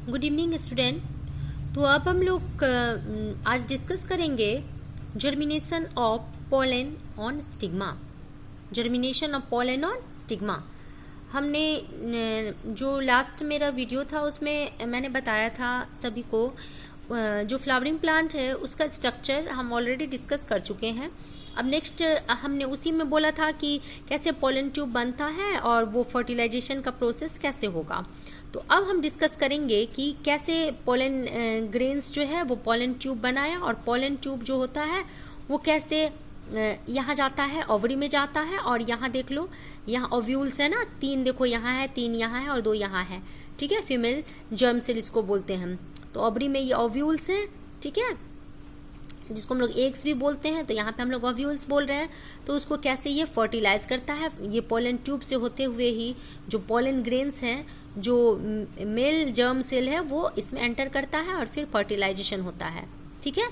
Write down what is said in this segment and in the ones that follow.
Good evening student. तो अब हम लोग आज डिस्कस करेंगे germination of pollen on stigma. Germination of pollen on stigma. हमने जो लास्ट मेरा वीडियो था उसमें मैंने बताया था सभी को जो फ्लावरिंग प्लांट है उसका स्ट्रक्चर हम ऑलरेडी डिस्कस कर चुके हैं। अब नेक्स्ट हमने उसी में बोला था कि कैसे पोलन ट्यूब बनता है और वो फर्टिलाइजेशन का प्रोसेस कैसे होगा। तो अब हम डिस्कस करेंगे कि कैसे पोलन ग्रेन्स जो है वो पोलन ट्यूब बनाया और पोलन ट्यूब जो होता है वो कैसे यहाँ जाता है, ओवरी में जाता है। और यहाँ देख लो, यहाँ ओव्यूल्स है ना, 3 देखो यहाँ है, 3 यहाँ है और 2 यहाँ है। ठीक है, फीमेल जर्म सेल इसको बोलते हैं हम। तो ओवरी में ये ओव्यूल्स हैं, ठीक है, जिसको हम लोग एग्स भी बोलते हैं। तो यहाँ पे हम लोग ओव्यूल्स बोल रहे हैं। तो उसको कैसे ये फर्टिलाइज करता है, ये पोलन ट्यूब से होते हुए ही जो पोलन ग्रेन्स हैं, जो मेल जर्म सेल है वो इसमें एंटर करता है और फिर फर्टिलाइजेशन होता है। ठीक है,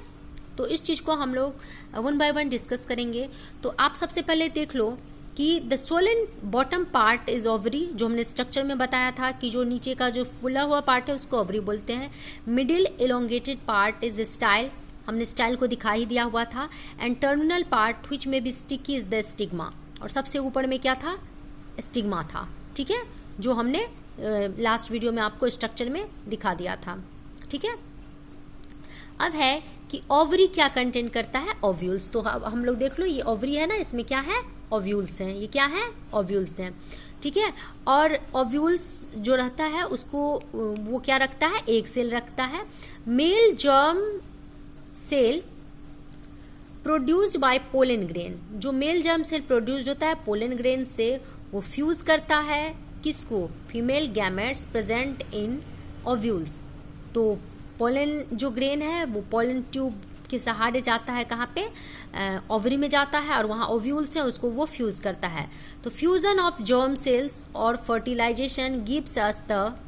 तो इस चीज को हम लोग 1 बाय 1 डिस्कस करेंगे। तो आप सबसे पहले देख लो कि the Solan bottom part is ovary, जो हमने स्ट्रक्चर में बताया था कि जो नीचे का जो फुला हुआ पार्ट है उसको ओवरी बोलते हैं। Middle elongated part is style, हमने स्टाइल को दिखा ही दिया हुआ था। And terminal part which may be sticky is the stigma, और सबसे ऊपर में क्या था, स्टिग्मा था। ठीक है, जो हमने लास्ट वीडियो में आपको स्ट्रक्चर में दिखा दिया था। ठीक है, अब है कि ओवरी क्या कंटेन करता है, ओव्यूल्स। तो हम लोग देख लो, ये ओवरी है ना, इसमें क्या है, ओव्यूल्स हैं। ये क्या है, ओव्यूल्स हैं। ठीक है, और ओव्यूल्स जो रहता है उसको वो क्या रखता है, एक सेल रखता है। Male germ cell produced by pollen grain, जो मेल जर्म सेल प्रोड्यूस्ड होता है पोलन ग्रेन से, वो फ्यूज करता है किसको, female gametes present in ovules. तो पोलन जो ग्रेन है वो पोलन ट्यूब के सहारे जाता है, कहाँ पे, ओवरी में जाता है, और वहाँ ओव्यूल्स है उसको वो फ्यूज करता है। तो फ्यूजन ऑफ जर्म सेल्स और fertilisation gives us the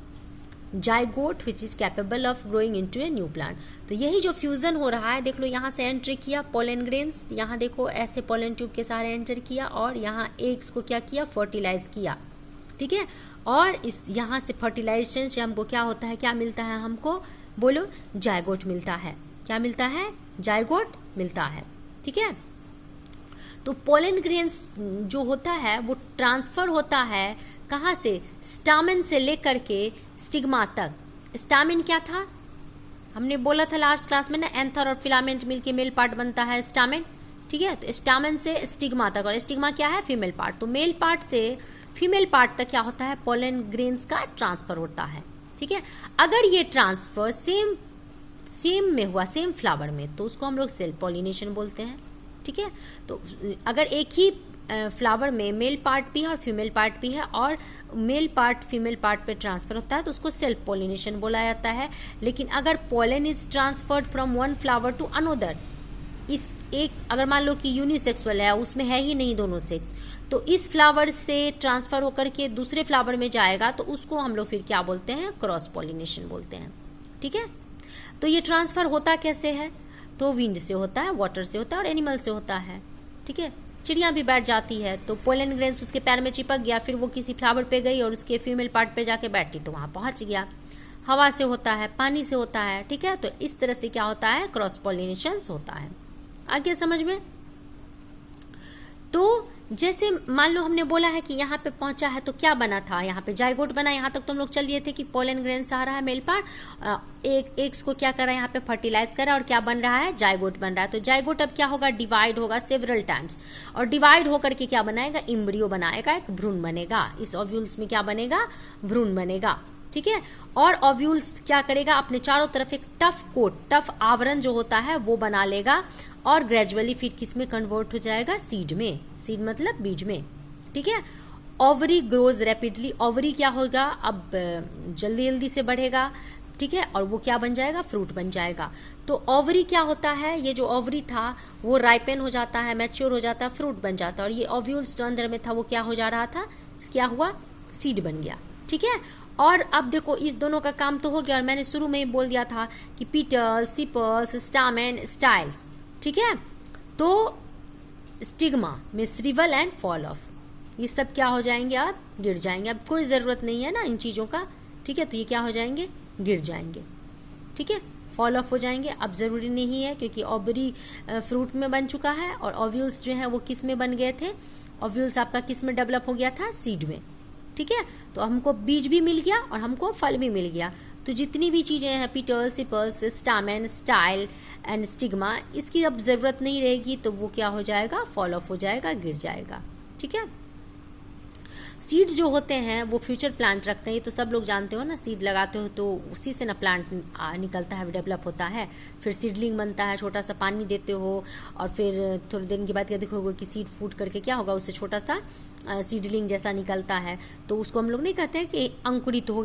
zygote which is capable of growing into a new plant. तो यही जो फ्यूजन हो रहा है, देख लो यहाँ से एंट्री किया पोलन ग्रेन्स, यहाँ देखो ऐसे पोलन ट्यूब के सहारे एंटर किया और यहाँ एग्स को क्या किया, फर्टिलाइज किया। ठीक है, और इस यहाँ से फर्टिलाइजेशन से हमको क्या होता है, क्या मिलता है हमको, बोलो, जाइगोट मिलता है। क्या मिलता है, जाइगोट मिलता है। ठीक है, तो पोलन ग्रेन्स जो होता है वो ट्रांसफर होता है कहाँ से, स्टामेन से लेकर के स्टिग्मा तक। स्टामेन क्या था, हमने बोला था लास्ट क्लास में ना, एंथर और फिलामेंट मिलके मेल पार्ट बनता है स्टामेन। ठीक है, तो स्टामेन से स्टिग्मा तक, और स्टिग्मा क्या है, फीमेल पार्ट। तो मेल पार्ट से फीमेल पार्ट तक क्या होता है, पोलन ग्रेन्स का ट्रांसफर होता है। ठीक है, अगर ये ट्रांसफर सेम में हुआ, सेम फ्लावर में, तो उसको हम लोग सेल्फ पॉलिनेशन बोलते हैं। ठीक है, तो अगर एक ही फ्लावर में मेल पार्ट भी है और फीमेल पार्ट भी है और मेल पार्ट फीमेल पार्ट पे ट्रांसफर होता है तो उसको सेल्फ पॉलिनेशन बोला जाता है। लेकिन अगर pollen is transferred from one flower to another, इस एक अगर मान लो कि यूनिसेक्सुअल है, उसमें है ही नहीं दोनों सेक्स, तो इस फ्लावर से ट्रांसफर होकर के दूसरे फ्लावर में जाएगा तो उसको हम लोग फिर क्या बोलते हैं, क्रॉस पॉलिनेशन बोलते हैं। ठीक है, तो ये ट्रांसफर होता कैसे है, तो विंड से होता है, वाटर से होता है और एनिमल से होता है। ठीक है, चिड़िया भी बैठ जाती है तो पोलन ग्रेन्स उसके पैर में चिपक गया, फिर वो किसी फ्लावर पे गई और उसके फीमेल पार्ट पे जाके बैठी तो वहां पहुंच गया। हवा से होता है, पानी से होता है। ठीक है, तो इस तरह से क्या होता है, क्रॉस पॉलिनेशन होता है। आगे समझ में। तो जैसे मान लो हमने बोला है कि यहाँ पे पहुंचा है तो क्या बना था, यहाँ पे जाइगोट बना। यहाँ तक तो हम लोग चल दिए थे कि पोलन ग्रेन्स आ रहा है मेल पार्ट, एक एग्स को क्या करा, यहाँ पे फर्टिलाइज करा और क्या बन रहा है, जाइगोट बन रहा है। तो जाइगोट अब क्या होगा, डिवाइड होगा सेवरल टाइम्स, और डिवाइड होकर के क्या बनाएगा, इम्ब्रियो बनाएगा, एक भ्रूण बनेगा। इस ओव्यूल्स में क्या बनेगा, भ्रूण बनेगा। ठीक है, और ओव्यूल्स क्या करेगा, अपने चारों तरफ एक टफ कोट, टफ आवरण जो होता है वो बना लेगा और ग्रेजुअली फिर किस में कन्वर्ट हो जाएगा, सीड में। सीड मतलब बीज में। ठीक है, ओवरी ग्रोज रैपिडली, ओवरी क्या होगा, अब जल्दी जल्दी से बढ़ेगा। ठीक है, और वो क्या बन जाएगा, फ्रूट बन जाएगा। तो ओवरी क्या होता है, ये जो ओवरी था वो राइपेन हो जाता है, मैच्योर हो जाता है, फ्रूट बन जाता है। और ये ओव्यूल्स जो अंदर में था वो क्या हो जा रहा था, क्या हुआ, सीड बन गया। ठीक है, और अब देखो इस दोनों का काम तो हो गया, और मैंने शुरू में ही बोल दिया था कि पीटल्स, सिपल्स, स्टामेन, स्टाइल्स। ठीक है, तो स्टिग्मा में श्रिवल एंड फॉल ऑफ, ये सब क्या हो जाएंगे, अब गिर जाएंगे। अब कोई जरूरत नहीं है ना इन चीजों का। ठीक है, तो ये क्या हो जाएंगे, गिर जाएंगे। ठीक है, फॉल ऑफ हो जाएंगे। अब ज़रूरी नहीं है क्योंकि ओवरी फ्रूट में बन चुका है और ओव्यूल्स जो है वो किस में बन गए थे, ओव्यूल्स आपका किस में डेवलप हो गया था, सीड में। ठीक है, तो हमको बीज भी मिल गया और हमको फल भी मिल गया। तो जितनी भी चीज़ें हैं, petals, sepals, stamen, style and stigma, इसकी अब ज़रूरत नहीं रहेगी, तो वो क्या हो जाएगा, फॉल ऑफ हो जाएगा, गिर जाएगा। ठीक है, सीड्स जो होते हैं वो फ्यूचर प्लांट रखते हैं, ये तो सब लोग जानते हो ना, सीड लगाते हो तो उसी से ना प्लांट निकलता है, डेवलप होता है, फिर सीडलिंग बनता है, छोटा सा पानी देते हो और फिर थोड़ी देर के बाद क्या देखोगे कि सीड फूट करके क्या होगा, उससे छोटा सा सीडलिंग जैसा निकलता है। तो उसको हम लोग नहीं कहते हैं कि अंकुरित हो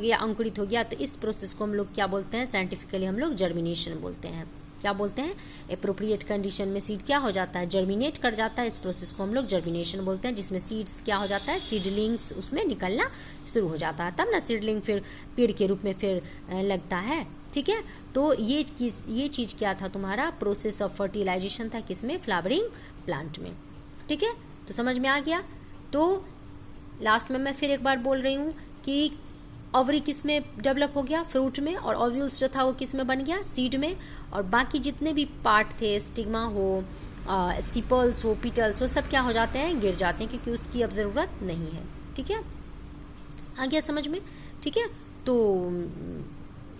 गया, तो इस प्रोसेस को हम लोग क्या बोलते हैं, साइंटिफिकली हम लोग जर्मिनेशन बोलते हैं। क्या बोलते हैं, एप्रोप्रिएट कंडीशन में सीड क्या हो जाता है, जर्मिनेट कर जाता है। इस प्रोसेस को हम लोग जर्मिनेशन बोलते हैं, जिसमें सीड्स क्या हो जाता है, सीडलिंग्स उसमें निकलना शुरू हो जाता है, तब ना सीडलिंग फिर पेड़ के रूप में फिर लगता है। ठीक है, तो ये चीज़ क्या था, तुम्हारा प्रोसेस ऑफ फर्टिलाइजेशन था, किसमें, फ्लावरिंग प्लांट में। ठीक है, तो समझ में आ गया। तो लास्ट में मैं फिर एक बार बोल रही हूँ कि ओवरी किस में डेवलप हो गया, फ्रूट में, और ओव्यूल्स जो था वो किस में बन गया, सीड में, और बाकी जितने भी पार्ट थे, स्टिग्मा हो, सिपल्स हो, पीटल्स हो, सब क्या हो जाते हैं, गिर जाते हैं, क्योंकि उसकी अब ज़रूरत नहीं है। ठीक है, आ गया समझ में। ठीक है, तो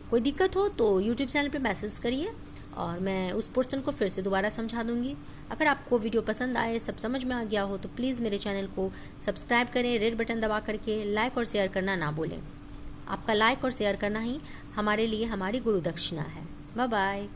कोई दिक्कत हो तो यूट्यूब चैनल पे मैसेज करिए और मैं उस पोर्शन को फिर से दोबारा समझा दूंगी। अगर आपको वीडियो पसंद आए, सब समझ में आ गया हो, तो प्लीज़ मेरे चैनल को सब्सक्राइब करें, रेड बटन दबा करके लाइक और शेयर करना ना भूलें। आपका लाइक और शेयर करना ही हमारे लिए हमारी गुरु दक्षिणा है। Bye bye.